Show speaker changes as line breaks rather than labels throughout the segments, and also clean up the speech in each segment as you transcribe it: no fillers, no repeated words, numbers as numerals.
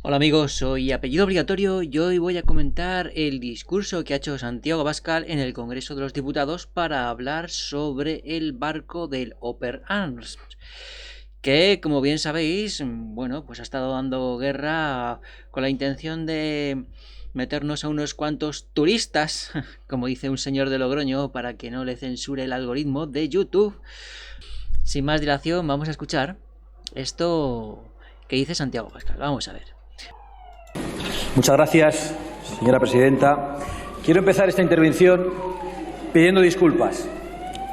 Hola amigos, soy Apellido Obligatorio y hoy voy a comentar el discurso que ha hecho Santiago Abascal en el Congreso de los Diputados para hablar sobre el barco del Open Arms, que como bien sabéis, pues ha estado dando guerra con la intención de meternos a unos cuantos turistas, como dice un señor de Logroño, para que no le censure el algoritmo de YouTube. Sin más dilación, vamos a escuchar esto que dice Santiago Abascal. Vamos a ver.
Muchas gracias, señora presidenta. Quiero empezar esta intervención pidiendo disculpas,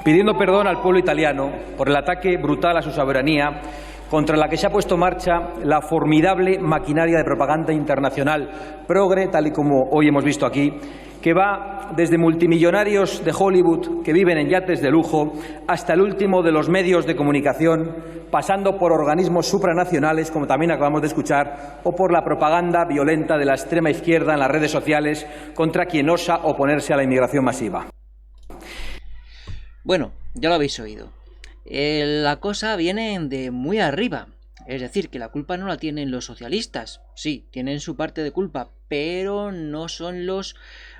pidiendo perdón al pueblo italiano por el ataque brutal a su soberanía contra la que se ha puesto en marcha la formidable maquinaria de propaganda internacional progre, tal y como hoy hemos visto aquí, que va desde multimillonarios de Hollywood que viven en yates de lujo hasta el último de los medios de comunicación, pasando por organismos supranacionales, como también acabamos de escuchar, o por la propaganda violenta de la extrema izquierda en las redes sociales contra quien osa oponerse a la inmigración masiva.
Bueno, ya lo habéis oído. La cosa viene de muy arriba. Es decir, que la culpa no la tienen los socialistas. Sí, tienen su parte de culpa, pero no son los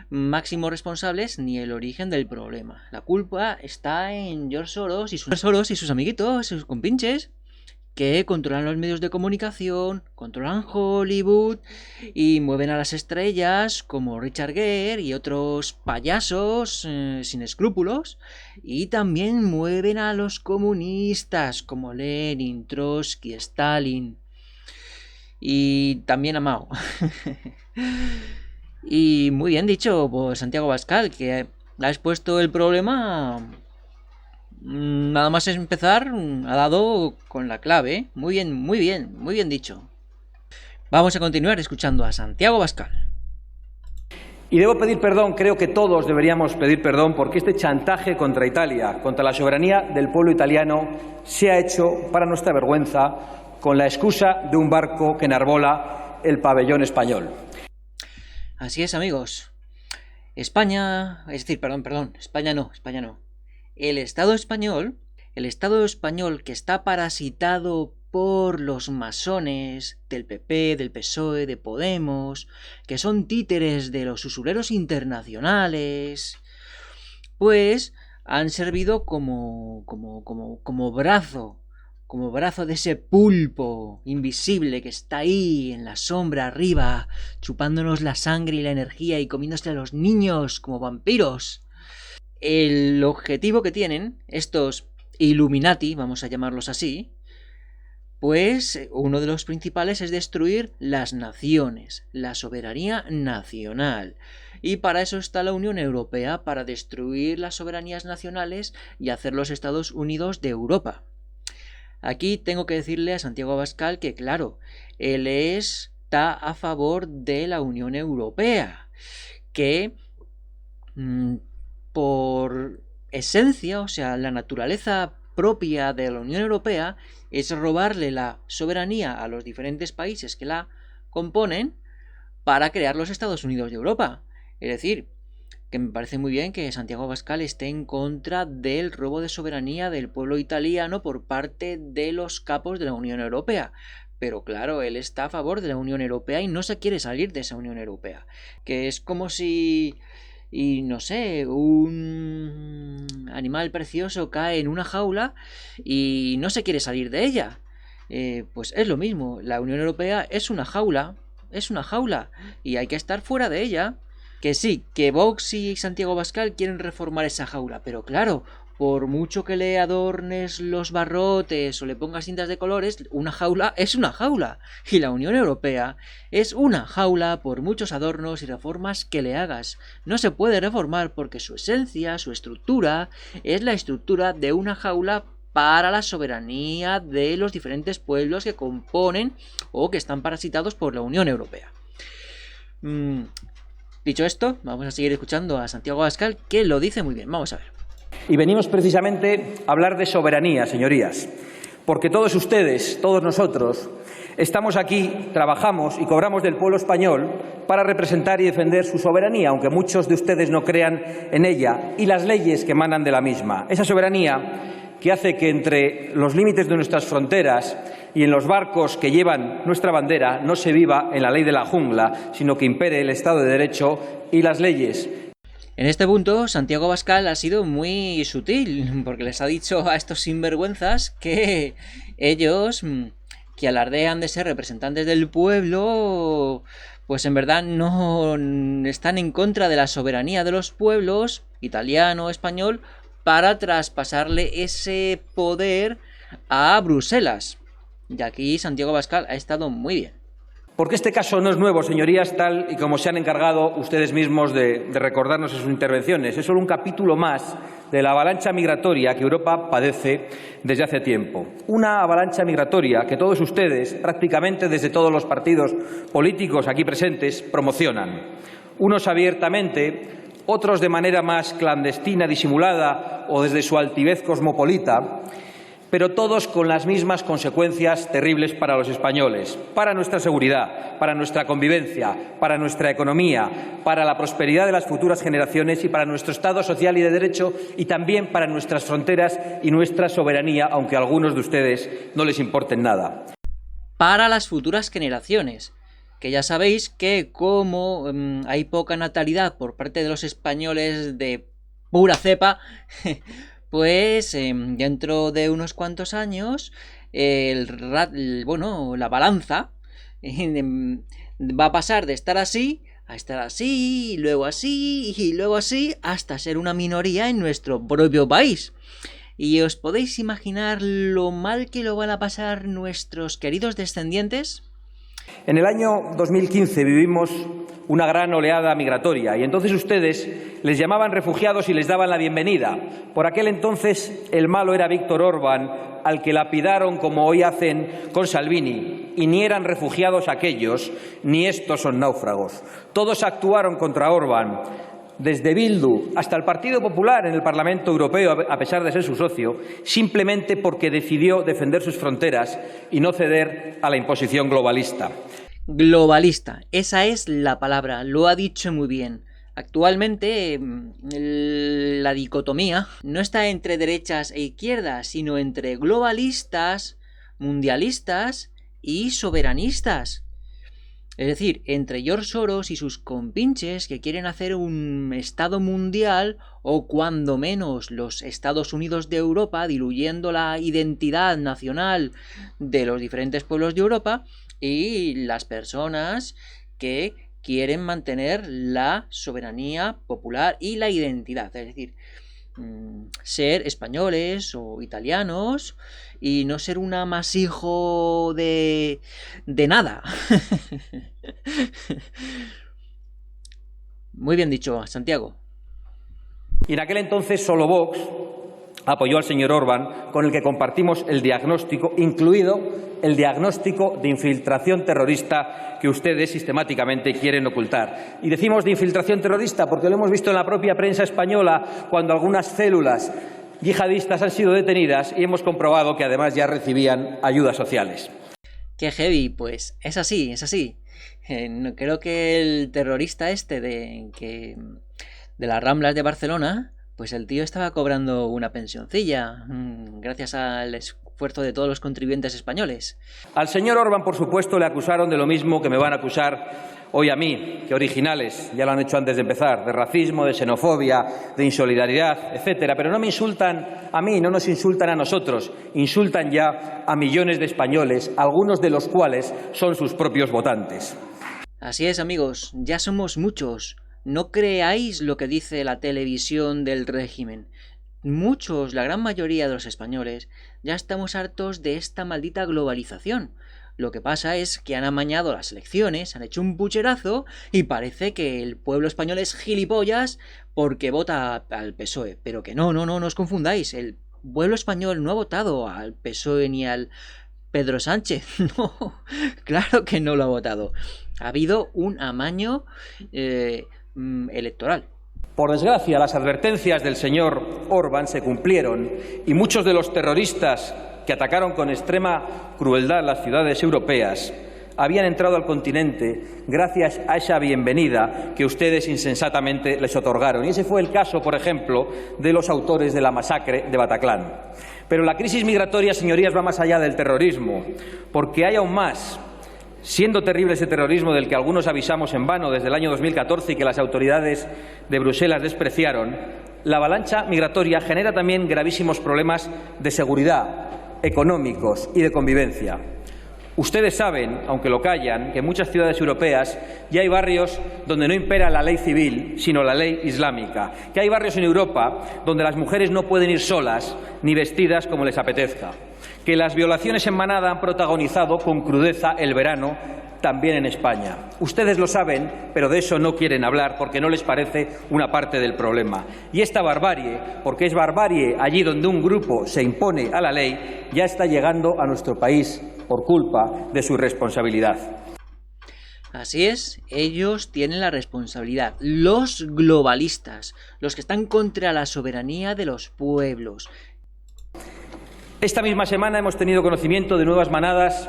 máximos responsables ni el origen del problema. La culpa está en George Soros y sus amiguitos, sus compinches, que controlan los medios de comunicación, controlan Hollywood y mueven a las estrellas como Richard Gere y otros payasos sin escrúpulos, y también mueven a los comunistas como Lenin, Trotsky, Stalin y también a Mao. Y muy bien dicho por Santiago Abascal, que ha expuesto el problema. Nada más es empezar, ha dado con la clave. Muy bien dicho. Vamos a continuar escuchando a Santiago Abascal.
Y debo pedir perdón, creo que todos deberíamos pedir perdón, porque este chantaje contra Italia, contra la soberanía del pueblo italiano, se ha hecho, para nuestra vergüenza, con la excusa de un barco que enarbola el pabellón español.
Así es, amigos. España no. El Estado español que está parasitado por los masones del PP, del PSOE, de Podemos, que son títeres de los usureros internacionales, pues han servido como brazo de ese pulpo invisible que está ahí en la sombra arriba, chupándonos la sangre y la energía y comiéndose a los niños como vampiros. El objetivo que tienen estos Illuminati, vamos a llamarlos así, pues uno de los principales es destruir las naciones, la soberanía nacional. Y para eso está la Unión Europea, para destruir las soberanías nacionales y hacer los Estados Unidos de Europa. Aquí tengo que decirle a Santiago Abascal que, claro, él está a favor de la Unión Europea, que por esencia, o sea, la naturaleza propia de la Unión Europea es robarle la soberanía a los diferentes países que la componen para crear los Estados Unidos de Europa. Es decir, que me parece muy bien que Santiago Abascal esté en contra del robo de soberanía del pueblo italiano por parte de los capos de la Unión Europea. Pero claro, él está a favor de la Unión Europea y no se quiere salir de esa Unión Europea. Que es como si... Y no sé, un animal precioso cae en una jaula y no se quiere salir de ella. Pues es lo mismo, la Unión Europea es una jaula y hay que estar fuera de ella. Que sí, que Vox y Santiago Abascal quieren reformar esa jaula, pero claro, por mucho que le adornes los barrotes o le pongas cintas de colores, una jaula es una jaula. Y la Unión Europea es una jaula por muchos adornos y reformas que le hagas. No se puede reformar porque su esencia, su estructura, es la estructura de una jaula para la soberanía de los diferentes pueblos que componen o que están parasitados por la Unión Europea. Dicho esto, vamos a seguir escuchando a Santiago Abascal, que lo dice muy bien. Vamos a ver.
Y venimos precisamente a hablar de soberanía, señorías, porque todos ustedes, todos nosotros, estamos aquí, trabajamos y cobramos del pueblo español para representar y defender su soberanía, aunque muchos de ustedes no crean en ella, y las leyes que emanan de la misma. Esa soberanía que hace que entre los límites de nuestras fronteras y en los barcos que llevan nuestra bandera no se viva en la ley de la jungla, sino que impere el Estado de Derecho y las leyes.
En este punto, Santiago Abascal ha sido muy sutil, porque les ha dicho a estos sinvergüenzas que ellos, que alardean de ser representantes del pueblo, pues en verdad no están en contra de la soberanía de los pueblos, italiano, español, para traspasarle ese poder a Bruselas. Y aquí Santiago Abascal ha estado muy bien.
Porque este caso no es nuevo, señorías, tal y como se han encargado ustedes mismos de recordarnos en sus intervenciones. Es solo un capítulo más de la avalancha migratoria que Europa padece desde hace tiempo. Una avalancha migratoria que todos ustedes, prácticamente desde todos los partidos políticos aquí presentes, promocionan. Unos abiertamente, otros de manera más clandestina, disimulada o desde su altivez cosmopolita, pero todos con las mismas consecuencias terribles para los españoles, para nuestra seguridad, para nuestra convivencia, para nuestra economía, para la prosperidad de las futuras generaciones y para nuestro Estado social y de derecho y también para nuestras fronteras y nuestra soberanía, aunque a algunos de ustedes no les importen nada.
Para las futuras generaciones, que ya sabéis que como hay poca natalidad por parte de los españoles de pura cepa, pues dentro de unos cuantos años la balanza va a pasar de estar así a estar así, y luego así, y luego así, hasta ser una minoría en nuestro propio país. ¿Y os podéis imaginar lo mal que lo van a pasar nuestros queridos descendientes?
En el año 2015 vivimos una gran oleada migratoria y entonces ustedes les llamaban refugiados y les daban la bienvenida. Por aquel entonces el malo era Víctor Orbán, al que lapidaron como hoy hacen con Salvini, y ni eran refugiados aquellos, ni estos son náufragos. Todos actuaron contra Orbán, desde Bildu hasta el Partido Popular en el Parlamento Europeo, a pesar de ser su socio, simplemente porque decidió defender sus fronteras y no ceder a la imposición globalista.
Globalista, esa es la palabra, lo ha dicho muy bien. Actualmente la dicotomía no está entre derechas e izquierdas, sino entre globalistas, mundialistas y soberanistas. Es decir, entre George Soros y sus compinches que quieren hacer un Estado mundial, o cuando menos los Estados Unidos de Europa, diluyendo la identidad nacional de los diferentes pueblos de Europa, y las personas que quieren mantener la soberanía popular y la identidad. Es decir, ser españoles o italianos y no ser un amasijo de nada. Muy bien dicho, Santiago.
Y en aquel entonces solo Vox apoyó al señor Orbán, con el que compartimos el diagnóstico, incluido el diagnóstico de infiltración terrorista que ustedes sistemáticamente quieren ocultar. Y decimos de infiltración terrorista porque lo hemos visto en la propia prensa española cuando algunas células yihadistas han sido detenidas y hemos comprobado que además ya recibían ayudas sociales.
Qué heavy, pues es así, es así. Creo que el terrorista de las Ramblas de Barcelona, pues el tío estaba cobrando una pensioncilla, gracias al esfuerzo de todos los contribuyentes españoles.
Al señor Orbán, por supuesto, le acusaron de lo mismo que me van a acusar hoy a mí, que originales, ya lo han hecho antes de empezar, de racismo, de xenofobia, de insolidaridad, etcétera. Pero no me insultan a mí, no nos insultan a nosotros, insultan ya a millones de españoles, algunos de los cuales son sus propios votantes.
Así es, amigos, ya somos muchos. No creáis lo que dice la televisión del régimen. Muchos, la gran mayoría de los españoles, ya estamos hartos de esta maldita globalización. Lo que pasa es que han amañado las elecciones, han hecho un pucherazo y parece que el pueblo español es gilipollas porque vota al PSOE. Pero que no os confundáis. El pueblo español no ha votado al PSOE ni al Pedro Sánchez. No, claro que no lo ha votado. Ha habido un amaño electoral.
Por desgracia, las advertencias del señor Orbán se cumplieron y muchos de los terroristas que atacaron con extrema crueldad las ciudades europeas habían entrado al continente gracias a esa bienvenida que ustedes insensatamente les otorgaron. Y ese fue el caso, por ejemplo, de los autores de la masacre de Bataclan. Pero la crisis migratoria, señorías, va más allá del terrorismo, porque hay aún más. Siendo terrible ese terrorismo del que algunos avisamos en vano desde el año 2014 y que las autoridades de Bruselas despreciaron, la avalancha migratoria genera también gravísimos problemas de seguridad, económicos y de convivencia. Ustedes saben, aunque lo callan, que en muchas ciudades europeas ya hay barrios donde no impera la ley civil, sino la ley islámica, que hay barrios en Europa donde las mujeres no pueden ir solas ni vestidas como les apetezca, que las violaciones en manada han protagonizado con crudeza el verano también en España. Ustedes lo saben, pero de eso no quieren hablar porque no les parece una parte del problema. Y esta barbarie, porque es barbarie allí donde un grupo se impone a la ley, ya está llegando a nuestro país por culpa de su irresponsabilidad.
Así es, ellos tienen la responsabilidad, los globalistas, los que están contra la soberanía de los pueblos.
Esta misma semana hemos tenido conocimiento de nuevas manadas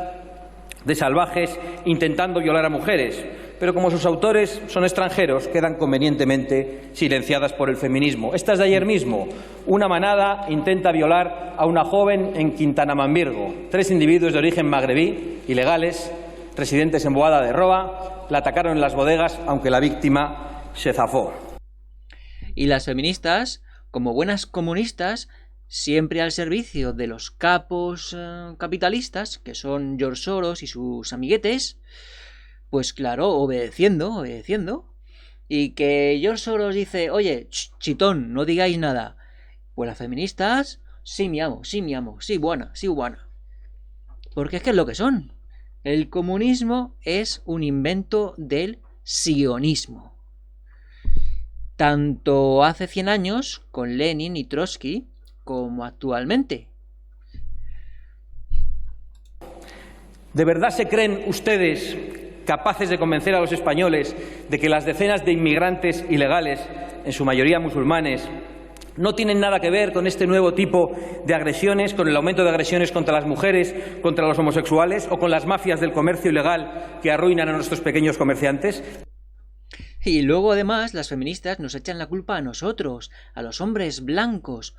de salvajes intentando violar a mujeres, pero como sus autores son extranjeros, quedan convenientemente silenciadas por el feminismo. Esta es de ayer mismo. Una manada intenta violar a una joven en Quintanamambirgo. 3 individuos de origen magrebí, ilegales, residentes en Boada de Roa, la atacaron en las bodegas, aunque la víctima se zafó.
Y las feministas, como buenas comunistas, siempre al servicio de los capos capitalistas, que son George Soros y sus amiguetes, pues claro, obedeciendo. Y que George Soros dice, oye, chitón, no digáis nada. Pues las feministas, sí mi amo, sí buena. Porque es que es lo que son. El comunismo es un invento del sionismo. Tanto hace 100 años, con Lenin y Trotsky, como actualmente.
¿De verdad se creen ustedes capaces de convencer a los españoles de que las decenas de inmigrantes ilegales, en su mayoría musulmanes, no tienen nada que ver con este nuevo tipo de agresiones, con el aumento de agresiones contra las mujeres, contra los homosexuales o con las mafias del comercio ilegal que arruinan a nuestros pequeños comerciantes?
Y luego, además, las feministas nos echan la culpa a nosotros, a los hombres blancos.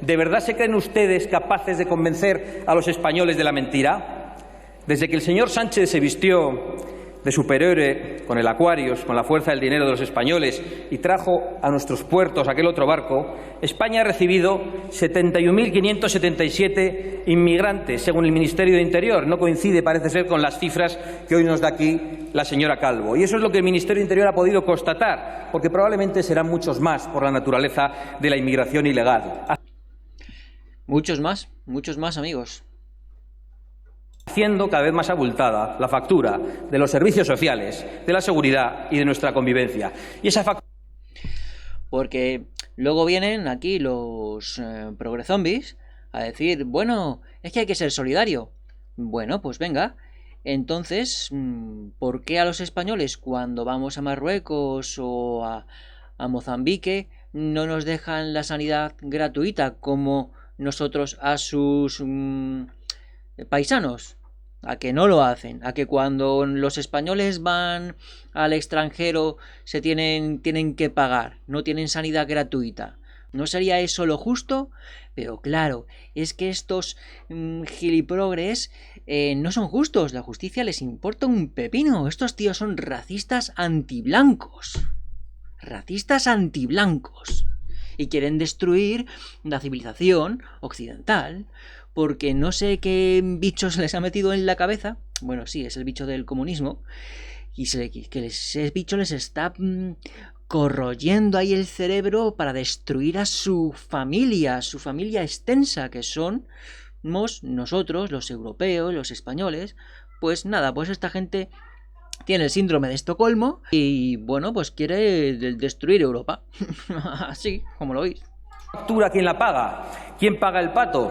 ¿De verdad se creen ustedes capaces de convencer a los españoles de la mentira? Desde que el señor Sánchez se vistió de superhéroe con el Aquarius, con la fuerza del dinero de los españoles, y trajo a nuestros puertos aquel otro barco, España ha recibido 71.577 inmigrantes, según el Ministerio de Interior. No coincide, parece ser, con las cifras que hoy nos da aquí la señora Calvo. Y eso es lo que el Ministerio de Interior ha podido constatar, porque probablemente serán muchos más por la naturaleza de la inmigración ilegal.
Muchos más, amigos.
Haciendo cada vez más abultada la factura de los servicios sociales, de la seguridad y de nuestra convivencia. Y esa factura...
Porque luego vienen aquí los progrezombies a decir, bueno, es que hay que ser solidario. Bueno, pues venga. Entonces, ¿por qué a los españoles cuando vamos a Marruecos o a Mozambique no nos dejan la sanidad gratuita como nosotros a sus paisanos? ¿A que no lo hacen? ¿A que cuando los españoles van al extranjero se tienen que pagar? ¿No tienen sanidad gratuita? ¿No sería eso lo justo? Pero claro, es que estos giliprogres no son justos. La justicia les importa un pepino. Estos tíos son racistas antiblancos. Y quieren destruir la civilización occidental. Porque no sé qué bicho se les ha metido en la cabeza. Bueno, sí, es el bicho del comunismo. Y ese bicho les está corroyendo ahí el cerebro para destruir a su familia extensa, que somos nosotros, los europeos, los españoles. Pues nada, pues esta gente tiene el síndrome de Estocolmo y, bueno, pues quiere destruir Europa. Así, como lo oís.
¿Factura quién la paga? ¿Quién paga el pato?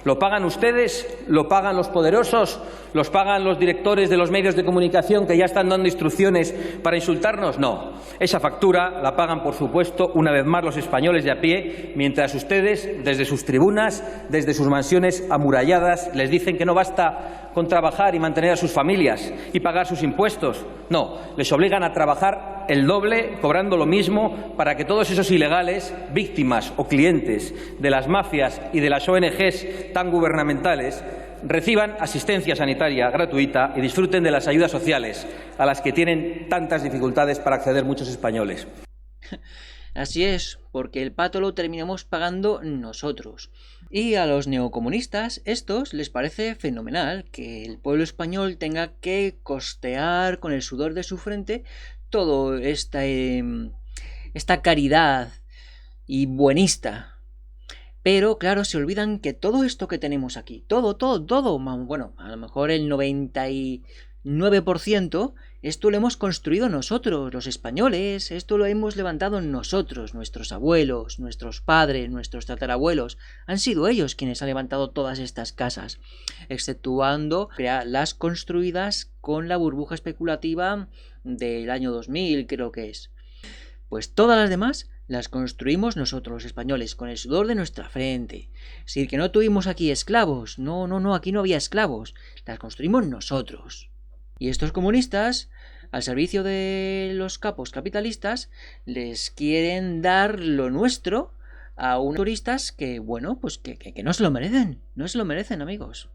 ¿Lo pagan ustedes? ¿Lo pagan los poderosos? ¿Los pagan los directores de los medios de comunicación que ya están dando instrucciones para insultarnos? No. Esa factura la pagan, por supuesto, una vez más los españoles de a pie, mientras ustedes, desde sus tribunas, desde sus mansiones amuralladas, les dicen que no basta con trabajar y mantener a sus familias y pagar sus impuestos. No, les obligan a trabajar el doble, cobrando lo mismo, para que todos esos ilegales, víctimas o clientes de las mafias y de las ONGs tan gubernamentales, reciban asistencia sanitaria gratuita y disfruten de las ayudas sociales a las que tienen tantas dificultades para acceder muchos españoles.
Así es, porque el pato lo terminamos pagando nosotros. Y a los neocomunistas, estos les parece fenomenal que el pueblo español tenga que costear con el sudor de su frente todo esta caridad y buenista. Pero claro, se olvidan que todo esto que tenemos aquí, todo, bueno, a lo mejor el 99%, esto lo hemos construido nosotros, los españoles, esto lo hemos levantado nosotros, nuestros abuelos, nuestros padres, nuestros tatarabuelos, han sido ellos quienes han levantado todas estas casas, exceptuando las construidas con la burbuja especulativa del año 2000, creo que es. Pues todas las demás las construimos nosotros, los españoles, con el sudor de nuestra frente. Es decir, que no tuvimos aquí esclavos. No, aquí no había esclavos. Las construimos nosotros. Y estos comunistas, al servicio de los capos capitalistas, les quieren dar lo nuestro a unos turistas que, bueno, pues que no se lo merecen. No se lo merecen, amigos.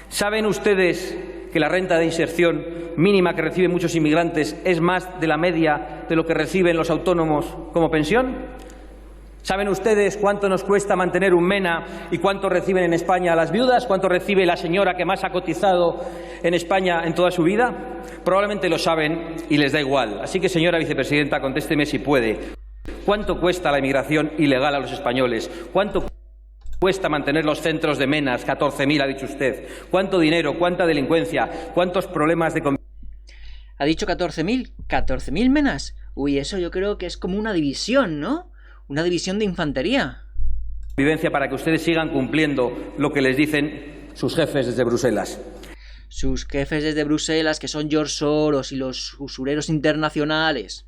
¿Saben ustedes que la renta de inserción mínima que reciben muchos inmigrantes es más de la media de lo que reciben los autónomos como pensión? ¿Saben ustedes cuánto nos cuesta mantener un MENA y cuánto reciben en España las viudas? ¿Cuánto recibe la señora que más ha cotizado en España en toda su vida? Probablemente lo saben y les da igual. Así que, señora vicepresidenta, contésteme si puede. ¿Cuánto cuesta la inmigración ilegal a los españoles? ¿Cuánto cuesta mantener los centros de menas? 14.000, ha dicho usted. ¿Cuánto dinero? ¿Cuánta delincuencia? ¿Cuántos problemas de convivencia?
¿Ha dicho 14.000? ¿14.000 menas? Uy, eso yo creo que es como una división, ¿no? Una división de infantería.
Para que ustedes sigan cumpliendo lo que les dicen sus jefes desde Bruselas.
Sus jefes desde Bruselas, que son George Soros y los usureros internacionales.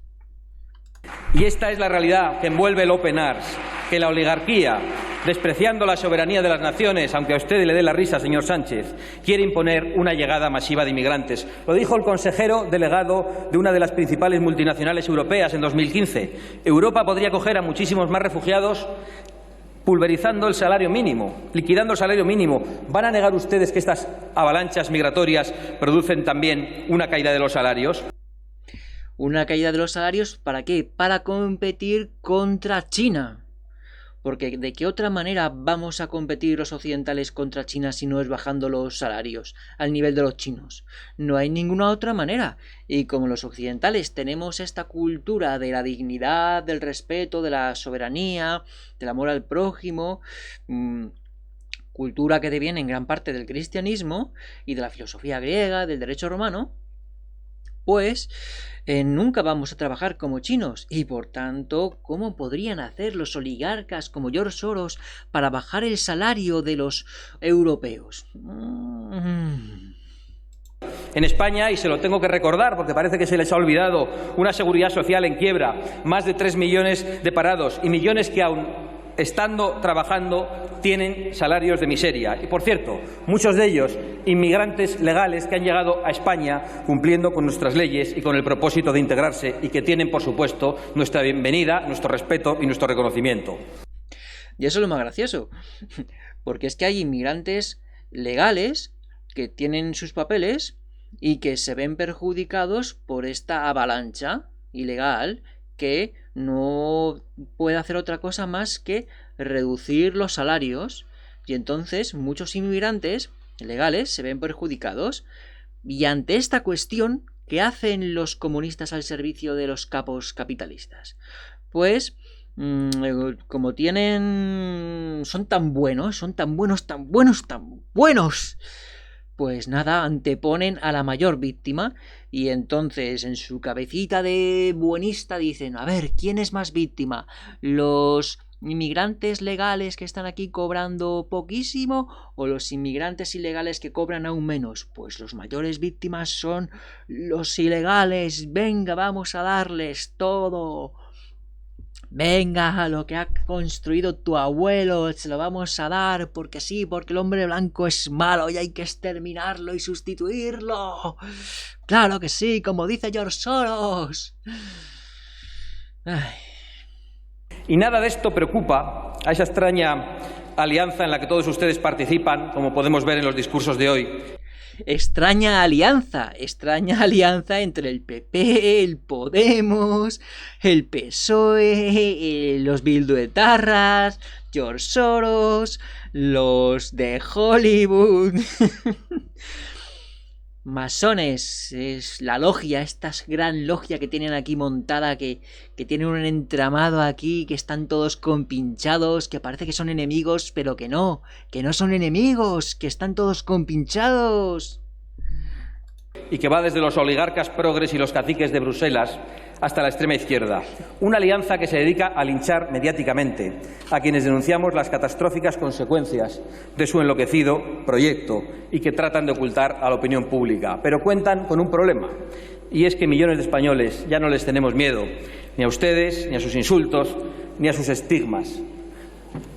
Y esta es la realidad que envuelve el Open Arms, que la oligarquía, despreciando la soberanía de las naciones, aunque a usted le dé la risa, señor Sánchez, quiere imponer una llegada masiva de inmigrantes. Lo dijo el consejero delegado de una de las principales multinacionales europeas en 2015. Europa podría acoger a muchísimos más refugiados pulverizando el salario mínimo, liquidando el salario mínimo. ¿Van a negar ustedes que estas avalanchas migratorias producen también una caída de los salarios?
¿Una caída de los salarios para qué? Para competir contra China. Porque ¿de qué otra manera vamos a competir los occidentales contra China si no es bajando los salarios al nivel de los chinos? No hay ninguna otra manera. Y como los occidentales tenemos esta cultura de la dignidad, del respeto, de la soberanía, del amor al prójimo, cultura que deviene en gran parte del cristianismo y de la filosofía griega, del derecho romano, pues nunca vamos a trabajar como chinos y por tanto, ¿cómo podrían hacer los oligarcas como George Soros para bajar el salario de los europeos?
En España, y se lo tengo que recordar porque parece que se les ha olvidado, una seguridad social en quiebra, más de 3 millones de parados y millones que aún estando trabajando tienen salarios de miseria. Y, por cierto, muchos de ellos inmigrantes legales que han llegado a España cumpliendo con nuestras leyes y con el propósito de integrarse y que tienen, por supuesto, nuestra bienvenida, nuestro respeto y nuestro reconocimiento.
Y eso es lo más gracioso, porque es que hay inmigrantes legales que tienen sus papeles y que se ven perjudicados por esta avalancha ilegal que no puede hacer otra cosa más que reducir los salarios y entonces muchos inmigrantes legales se ven perjudicados. Y ante esta cuestión, ¿qué hacen los comunistas al servicio de los capos capitalistas? Pues como son tan buenos, pues nada, anteponen a la mayor víctima y entonces en su cabecita de buenista dicen, a ver, ¿quién es más víctima? ¿Los inmigrantes legales que están aquí cobrando poquísimo o los inmigrantes ilegales que cobran aún menos? Pues los mayores víctimas son los ilegales. Venga, vamos a darles todo. Venga, lo que ha construido tu abuelo se lo vamos a dar porque sí, porque el hombre blanco es malo y hay que exterminarlo y sustituirlo. Claro que sí, como dice George Soros. Ay.
Y nada de esto preocupa a esa extraña alianza en la que todos ustedes participan, como podemos ver en los discursos de hoy.
Extraña alianza entre el PP, el Podemos, el PSOE, los bilduetarras, George Soros, los de Hollywood. Masones, es la logia, esta gran logia que tienen aquí montada, que tienen un entramado aquí, que están todos compinchados, que parece que son enemigos, pero que no son enemigos, que están todos compinchados.
Y que va desde los oligarcas progres y los caciques de Bruselas hasta la extrema izquierda. Una alianza que se dedica a linchar mediáticamente a quienes denunciamos las catastróficas consecuencias de su enloquecido proyecto y que tratan de ocultar a la opinión pública. Pero cuentan con un problema, y es que millones de españoles ya no les tenemos miedo, ni a ustedes, ni a sus insultos, ni a sus estigmas.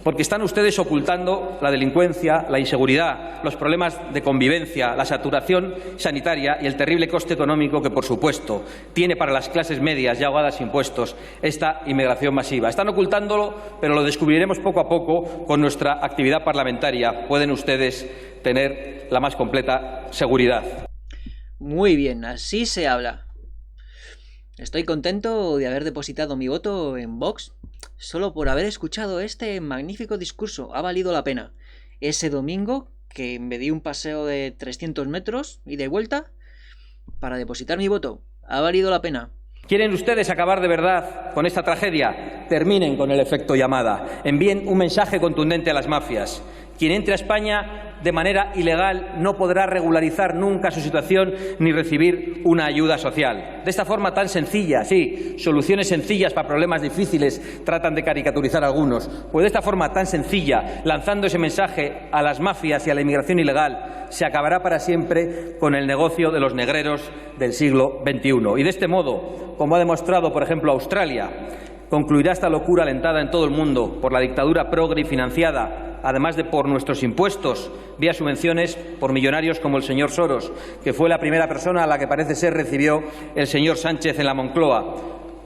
Porque están ustedes ocultando la delincuencia, la inseguridad, los problemas de convivencia, la saturación sanitaria y el terrible coste económico que, por supuesto, tiene para las clases medias ya ahogadas impuestos esta inmigración masiva. Están ocultándolo, pero lo descubriremos poco a poco con nuestra actividad parlamentaria. Pueden ustedes tener la más completa seguridad.
Muy bien, así se habla. Estoy contento de haber depositado mi voto en Vox. Solo por haber escuchado este magnífico discurso ha valido la pena. Ese domingo que me di un paseo de 300 metros y de vuelta para depositar mi voto. Ha valido la pena.
¿Quieren ustedes acabar de verdad con esta tragedia? Terminen con el efecto llamada. Envíen un mensaje contundente a las mafias. Quien entre a España de manera ilegal no podrá regularizar nunca su situación ni recibir una ayuda social. De esta forma tan sencilla, sí, soluciones sencillas para problemas difíciles tratan de caricaturizar algunos. Pues de esta forma tan sencilla, lanzando ese mensaje a las mafias y a la inmigración ilegal, se acabará para siempre con el negocio de los negreros del siglo XXI. Y de este modo, como ha demostrado, por ejemplo, Australia, concluirá esta locura alentada en todo el mundo por la dictadura progre y financiada, además de por nuestros impuestos, vía subvenciones por millonarios como el señor Soros, que fue la primera persona a la que parece ser recibió el señor Sánchez en la Moncloa.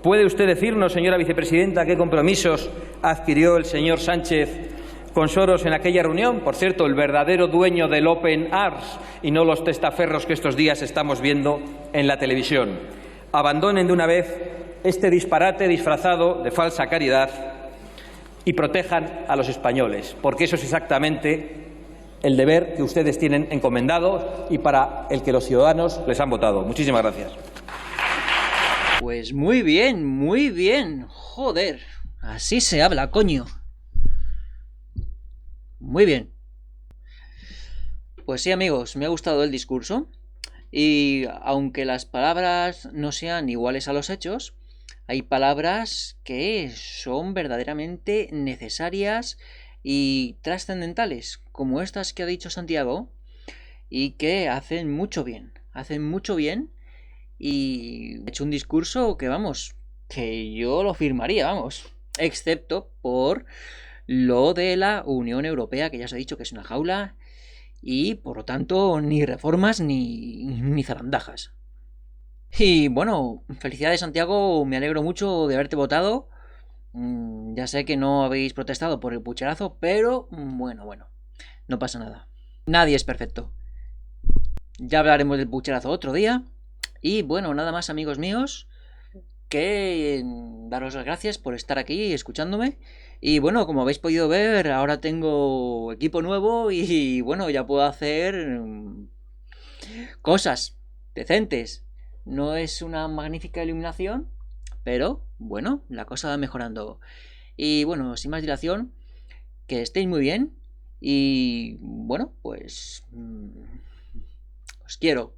¿Puede usted decirnos, señora vicepresidenta, qué compromisos adquirió el señor Sánchez con Soros en aquella reunión? Por cierto, el verdadero dueño del Open Arms y no los testaferros que estos días estamos viendo en la televisión. Abandonen de una vez este disparate disfrazado de falsa caridad y protejan a los españoles, porque eso es exactamente el deber que ustedes tienen encomendado y para el que los ciudadanos les han votado. Muchísimas gracias.
Pues muy bien. Joder, así se habla, coño. Muy bien. Pues sí, amigos, me ha gustado el discurso. Y aunque las palabras no sean iguales a los hechos, hay palabras que son verdaderamente necesarias y trascendentales, como estas que ha dicho Santiago, y que hacen mucho bien. Y ha hecho un discurso que, vamos, que yo lo firmaría, vamos, excepto por lo de la Unión Europea, que ya os he dicho que es una jaula, y por lo tanto ni reformas ni zarandajas. Y bueno, felicidades, Santiago, me alegro mucho de haberte votado. Ya sé que no habéis protestado por el pucherazo, pero bueno, no pasa nada. Nadie es perfecto. Ya hablaremos del pucherazo otro día. Y bueno, nada más, amigos míos, que daros las gracias por estar aquí escuchándome. Y bueno, como habéis podido ver, ahora tengo equipo nuevo y bueno, ya puedo hacer cosas decentes. No es una magnífica iluminación, pero bueno, la cosa va mejorando. Y bueno, sin más dilación, que estéis muy bien y bueno, pues os quiero.